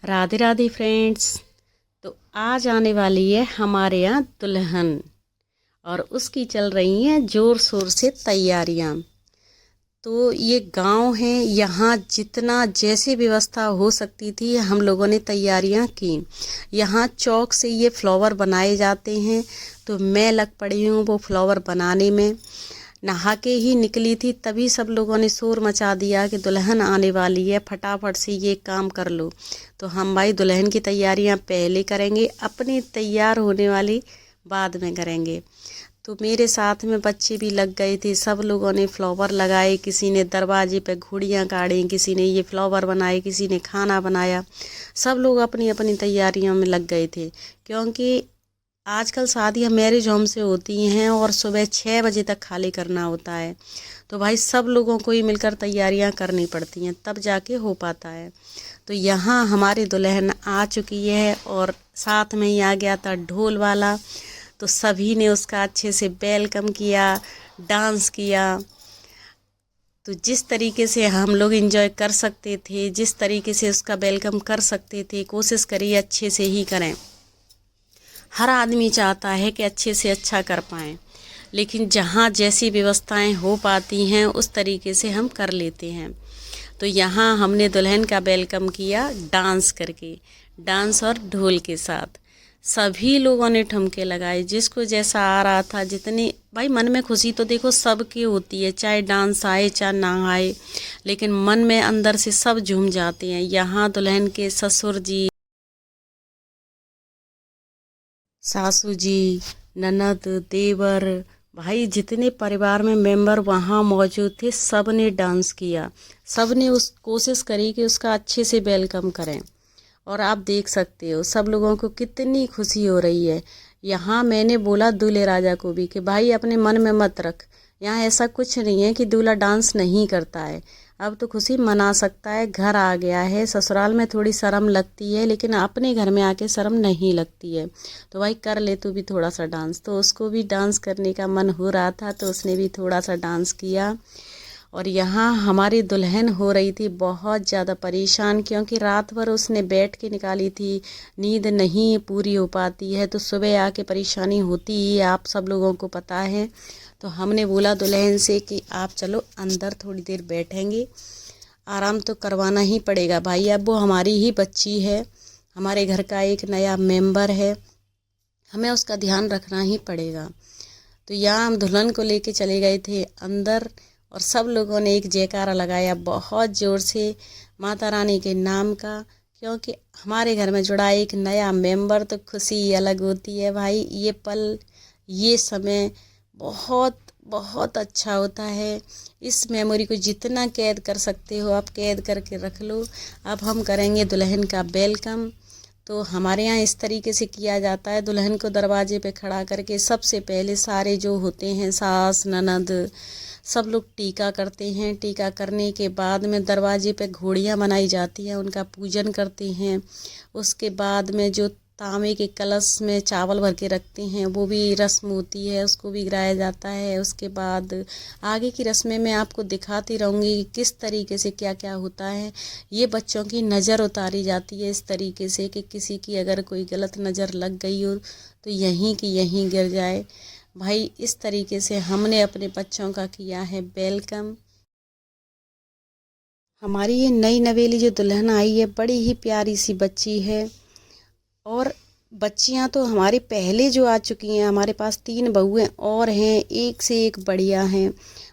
Radhe Radhe friends. तो आज आने वाली है हमारे यहाँ दुल्हन और उसकी चल रही हैं ज़ोर शोर से तैयारियाँ। तो ये गांव है, यहाँ जितना जैसे व्यवस्था हो सकती थी हम लोगों ने तैयारियां की। यहाँ चौक से ये फ्लावर बनाए जाते हैं, तो मैं लग पड़ी हूँ वो फ्लावर बनाने में। नहा के ही निकली थी तभी सब लोगों ने शोर मचा दिया कि दुल्हन आने वाली है, फटाफट से ये काम कर लो। तो हम भाई दुल्हन की तैयारियां पहले करेंगे, अपनी तैयार होने वाली बाद में करेंगे। तो मेरे साथ में बच्चे भी लग गए थे, सब लोगों ने फ्लावर लगाए, किसी ने दरवाजे पे घुड़ियाँ काढ़ी, किसी ने ये फ्लावर बनाए, किसी ने खाना बनाया। सब लोग अपनी अपनी तैयारियों में लग गए थे, क्योंकि आजकल शादियाँ मैरिज होम से होती हैं और सुबह 6 बजे तक खाली करना होता है। तो भाई सब लोगों को ही मिलकर तैयारियां करनी पड़ती हैं, तब जाके हो पाता है। तो यहाँ हमारी दुल्हन आ चुकी है और साथ में ही आ गया था ढोल वाला। तो सभी ने उसका अच्छे से वेलकम किया, डांस किया। तो जिस तरीके से हम लोग एंजॉय कर सकते थे, जिस तरीके से उसका वेलकम कर सकते थे, कोशिश करिए अच्छे से ही करें। हर आदमी चाहता है कि अच्छे से अच्छा कर पाएँ, लेकिन जहाँ जैसी व्यवस्थाएं हो पाती हैं उस तरीके से हम कर लेते हैं। तो यहाँ हमने दुल्हन का वेलकम किया डांस करके, डांस और ढोल के साथ। सभी लोगों ने ठुमके लगाए, जिसको जैसा आ रहा था। जितनी भाई मन में खुशी तो देखो सबकी होती है, चाहे डांस आए चाहे ना आए, लेकिन मन में अंदर से सब झूम जाते हैं। यहाँ दुल्हन के ससुर जी, सासू जी, ननद, देवर, भाई जितने परिवार में मेंबर वहाँ मौजूद थे, सब ने डांस किया। सब ने उस कोशिश करी कि उसका अच्छे से वेलकम करें। और आप देख सकते हो सब लोगों को कितनी खुशी हो रही है। यहाँ मैंने बोला दूल्हे राजा को भी कि भाई अपने मन में मत रख, यहाँ ऐसा कुछ नहीं है कि दूल्हा डांस नहीं करता है। अब तो खुशी मना सकता है, घर आ गया है। ससुराल में थोड़ी शर्म लगती है, लेकिन अपने घर में आके शर्म नहीं लगती है। तो भाई कर ले तू भी थोड़ा सा डांस। तो उसको भी डांस करने का मन हो रहा था, तो उसने भी थोड़ा सा डांस किया। और यहाँ हमारी दुल्हन हो रही थी बहुत ज़्यादा परेशान, क्योंकि रात भर उसने बैठ के निकाली थी, नींद नहीं पूरी हो पाती है, तो सुबह आके परेशानी होती ही है, आप सब लोगों को पता है। तो हमने बोला दुल्हन से कि आप चलो अंदर थोड़ी देर बैठेंगे, आराम तो करवाना ही पड़ेगा भाई, अब वो हमारी ही बच्ची है, हमारे घर का एक नया मेंबर है, हमें उसका ध्यान रखना ही पड़ेगा। तो यहाँ हम दुल्हन को लेके चले गए थे अंदर, और सब लोगों ने एक जयकारा लगाया बहुत ज़ोर से माता रानी के नाम का, क्योंकि हमारे घर में जुड़ा एक नया मेंबर, तो खुशी अलग होती है भाई। ये पल, ये समय बहुत बहुत अच्छा होता है। इस मेमोरी को जितना कैद कर सकते हो आप कैद करके रख लो। अब हम करेंगे दुल्हन का वेलकम। तो हमारे यहाँ इस तरीके से किया जाता है, दुल्हन को दरवाजे पे खड़ा करके सबसे पहले सारे जो होते हैं सास ननद सब लोग टीका करते हैं। टीका करने के बाद में दरवाजे पे घोड़ियाँ बनाई जाती हैं, उनका पूजन करते हैं। उसके बाद में जो तांबे के कलश में चावल भर के रखते हैं, वो भी रस्म होती है, उसको भी गिराया जाता है। उसके बाद आगे की रस्में मैं आपको दिखाती रहूँगी कि किस तरीके से क्या क्या होता है। ये बच्चों की नज़र उतारी जाती है इस तरीके से कि किसी की अगर कोई गलत नज़र लग गई हो तो यहीं की यहीं गिर जाए। भाई इस तरीके से हमने अपने बच्चों का किया है वेलकम। हमारी ये नई नवेली जो दुल्हन आई है, बड़ी ही प्यारी सी बच्ची है। और बच्चियां तो हमारे पहले जो आ चुकी हैं, हमारे पास 3 बहुएं और हैं, एक से एक बढ़िया हैं।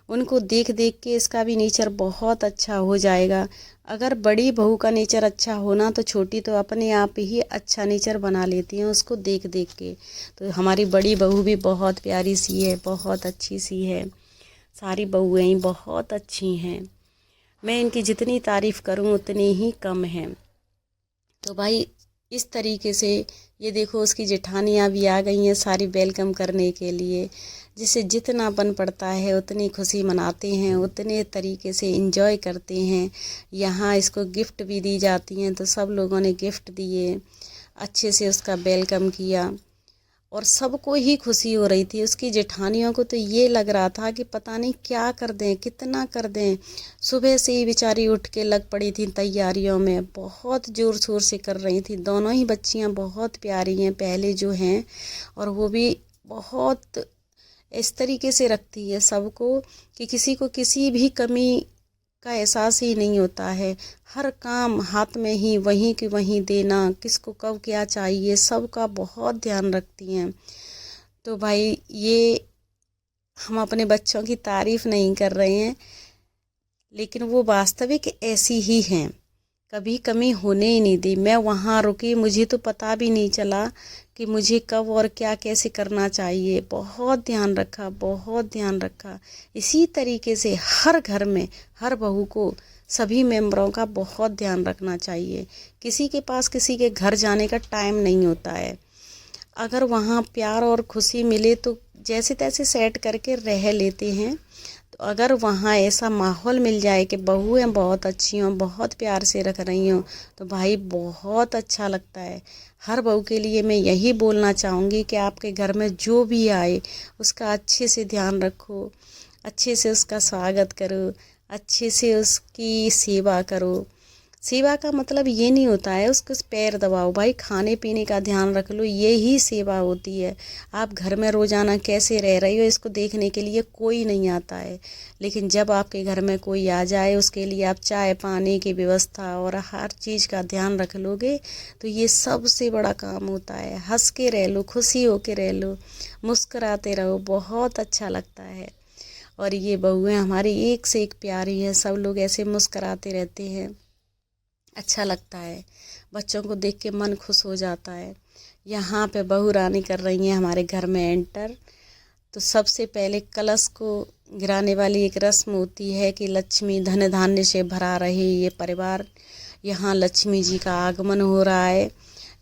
उनको देख देख के इसका भी नेचर बहुत अच्छा हो जाएगा। अगर बड़ी बहू का नेचर अच्छा होना तो छोटी तो अपने आप ही अच्छा नेचर बना लेती हैं उसको देख देख के। तो हमारी बड़ी बहू भी बहुत प्यारी सी है, बहुत अच्छी सी है। सारी बहुएं ही बहुत अच्छी हैं, मैं इनकी जितनी तारीफ़ करूं उतनी ही कम है। तो भाई इस तरीके से ये देखो उसकी जेठानियाँ भी आ गई हैं सारी वेलकम करने के लिए। जिसे जितना बन पड़ता है उतनी खुशी मनाते हैं, उतने तरीके से इंजॉय करते हैं। यहाँ इसको गिफ्ट भी दी जाती हैं, तो सब लोगों ने गिफ्ट दिए, अच्छे से उसका वेलकम किया। और सबको ही खुशी हो रही थी। उसकी जेठानियों को तो ये लग रहा था कि पता नहीं क्या कर दें, कितना कर दें। सुबह से ही बेचारी उठ के लग पड़ी थी तैयारियों में, बहुत ज़ोर शोर से कर रही थी। दोनों ही बच्चियां बहुत प्यारी हैं पहले जो हैं, और वो भी बहुत इस तरीके से रखती है सबको कि किसी को किसी भी कमी का एहसास ही नहीं होता है। हर काम हाथ में ही वहीं की वहीं देना, किसको कब क्या चाहिए, सबका बहुत ध्यान रखती हैं। तो भाई ये हम अपने बच्चों की तारीफ़ नहीं कर रहे हैं, लेकिन वो वास्तविक ऐसी ही हैं, कभी कमी होने ही नहीं दी। मैं वहाँ रुकी, मुझे तो पता भी नहीं चला कि मुझे कब और क्या कैसे करना चाहिए। बहुत ध्यान रखा, बहुत ध्यान रखा। इसी तरीके से हर घर में हर बहू को सभी मेंबरों का बहुत ध्यान रखना चाहिए। किसी के पास किसी के घर जाने का टाइम नहीं होता है। अगर वहाँ प्यार और खुशी मिले तो जैसे तैसे सेट करके रह लेते हैं। तो अगर वहाँ ऐसा माहौल मिल जाए कि बहुएं बहुत अच्छी हों, बहुत प्यार से रख रही हों, तो भाई बहुत अच्छा लगता है। हर बहू के लिए मैं यही बोलना चाहूँगी कि आपके घर में जो भी आए उसका अच्छे से ध्यान रखो, अच्छे से उसका स्वागत करो, अच्छे से उसकी सेवा करो। सेवा का मतलब ये नहीं होता है उसके पैर दबाओ, भाई खाने पीने का ध्यान रख लो, ये ही सेवा होती है। आप घर में रोज़ाना कैसे रह रही हो इसको देखने के लिए कोई नहीं आता है, लेकिन जब आपके घर में कोई आ जाए उसके लिए आप चाय पानी की व्यवस्था और हर चीज़ का ध्यान रख लोगे तो ये सबसे बड़ा काम होता है। हंस के रह लो, खुशी हो के रह लो, मुस्कुराते रहो, बहुत अच्छा लगता है। और ये बहुएँ हमारी एक से एक प्यारी हैं, सब लोग ऐसे मुस्कुराते रहते हैं, अच्छा लगता है। बच्चों को देख के मन खुश हो जाता है। यहाँ पे बहू रानी कर रही हैं हमारे घर में एंटर। तो सबसे पहले कलश को गिराने वाली एक रस्म होती है कि लक्ष्मी धन धान्य से भरा रहे ये परिवार, यहाँ लक्ष्मी जी का आगमन हो रहा है।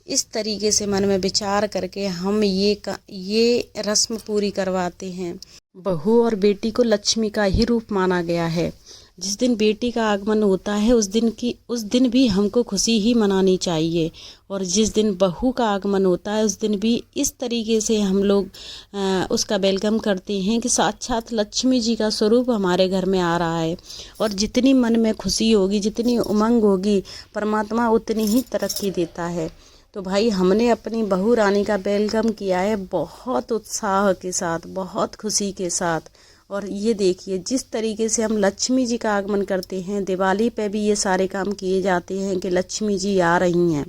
इस तरीके से मन में विचार करके हम ये रस्म पूरी करवाते हैं। बहू और बेटी को लक्ष्मी का ही रूप माना गया है। जिस दिन बेटी का आगमन होता है उस दिन भी हमको खुशी ही मनानी चाहिए, और जिस दिन बहू का आगमन होता है उस दिन भी इस तरीके से हम लोग उसका वेलकम करते हैं कि साक्षात लक्ष्मी जी का स्वरूप हमारे घर में आ रहा है। और जितनी मन में खुशी होगी, जितनी उमंग होगी, परमात्मा उतनी ही तरक्की देता है। तो भाई हमने अपनी बहू रानी का वेलकम किया है बहुत उत्साह के साथ, बहुत खुशी के साथ। और ये देखिए जिस तरीके से हम लक्ष्मी जी का आगमन करते हैं, दिवाली पे भी ये सारे काम किए जाते हैं कि लक्ष्मी जी आ रही हैं।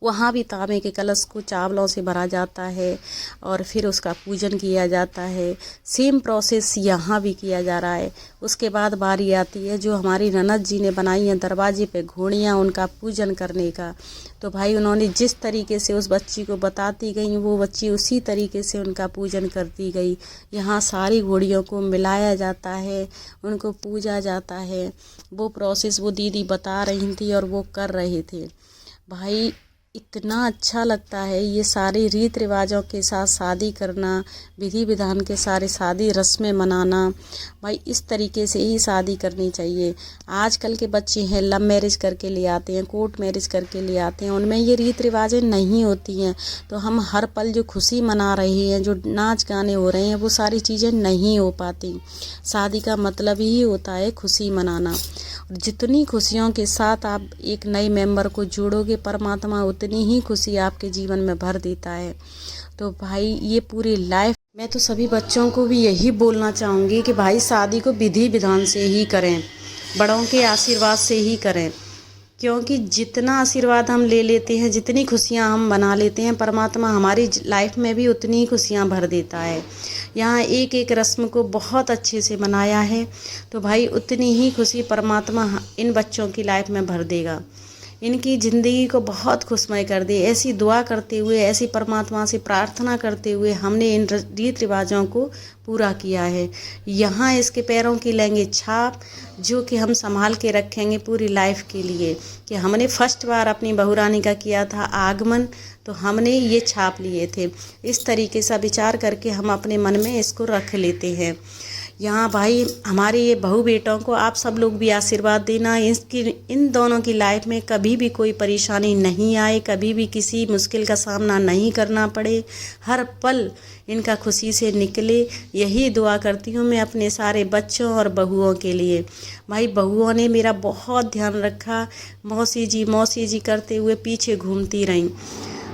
वहाँ भी तांबे के कलश को चावलों से भरा जाता है और फिर उसका पूजन किया जाता है। सेम प्रोसेस यहाँ भी किया जा रहा है। उसके बाद बारी आती है जो हमारी ननद जी ने बनाई हैं दरवाजे पे घोड़ियाँ, उनका पूजन करने का। तो भाई उन्होंने जिस तरीके से उस बच्ची को बताती गई वो बच्ची उसी तरीके से उनका पूजन करती गई। यहाँ सारी घोड़ियों को मिलाया जाता है, उनको पूजा जाता है। वो प्रोसेस वो दीदी बता रही थी और वो कर रहे थे। भाई इतना अच्छा लगता है ये सारे रीत रिवाजों के साथ शादी करना, विधि विधान के सारे शादी रस्में मनाना। भाई इस तरीके से ही शादी करनी चाहिए। आजकल के बच्चे हैं लव मैरिज करके ले आते हैं, कोर्ट मैरिज करके ले आते हैं, उनमें ये रीत रिवाजें नहीं होती हैं। तो हम हर पल जो खुशी मना रहे हैं, जो नाच गाने हो रहे हैं, वो सारी चीज़ें नहीं हो पाती। शादी का मतलब ही होता है खुशी मनाना। जितनी खुशियों के साथ आप एक नए मेंबर को जोड़ोगे, परमात्मा उतनी ही खुशी आपके जीवन में भर देता है। तो भाई ये पूरी लाइफ मैं तो सभी बच्चों को भी यही बोलना चाहूँगी कि भाई शादी को विधि विधान से ही करें, बड़ों के आशीर्वाद से ही करें। क्योंकि जितना आशीर्वाद हम ले लेते हैं, जितनी खुशियाँ हम बना लेते हैं, परमात्मा हमारी लाइफ में भी उतनी ही खुशियाँ भर देता है। यहाँ एक एक रस्म को बहुत अच्छे से मनाया है, तो भाई उतनी ही खुशी परमात्मा इन बच्चों की लाइफ में भर देगा, इनकी ज़िंदगी को बहुत खुशमय कर दे। ऐसी दुआ करते हुए, ऐसी परमात्मा से प्रार्थना करते हुए हमने इन रीत रिवाजों को पूरा किया है। यहाँ इसके पैरों की लेंगे छाप, जो कि हम संभाल के रखेंगे पूरी लाइफ के लिए। कि हमने फर्स्ट बार अपनी बहू रानी का किया था आगमन, तो हमने ये छाप लिए थे। इस तरीके से विचार करके हम अपने मन में इसको रख लेते हैं। यहाँ भाई हमारे ये बहू बेटों को आप सब लोग भी आशीर्वाद देना, इन दोनों की लाइफ में कभी भी कोई परेशानी नहीं आए, कभी भी किसी मुश्किल का सामना नहीं करना पड़े, हर पल इनका खुशी से निकले, यही दुआ करती हूँ मैं अपने सारे बच्चों और बहुओं के लिए। भाई बहुओं ने मेरा बहुत ध्यान रखा, मौसी जी करते हुए पीछे घूमती रहीं,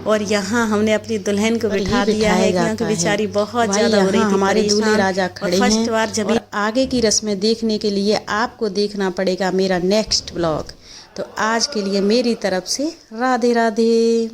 और यहाँ हमने अपनी दुल्हन को बिठा दिया है क्योंकि बेचारी बहुत ज़्यादा हो रही थी हमारे दूल्हे परेशान। राजा खड़े फर्स्ट हैं बार जब और आगे की रस्में देखने के लिए आपको देखना पड़ेगा मेरा नेक्स्ट ब्लॉग। तो आज के लिए मेरी तरफ से राधे राधे।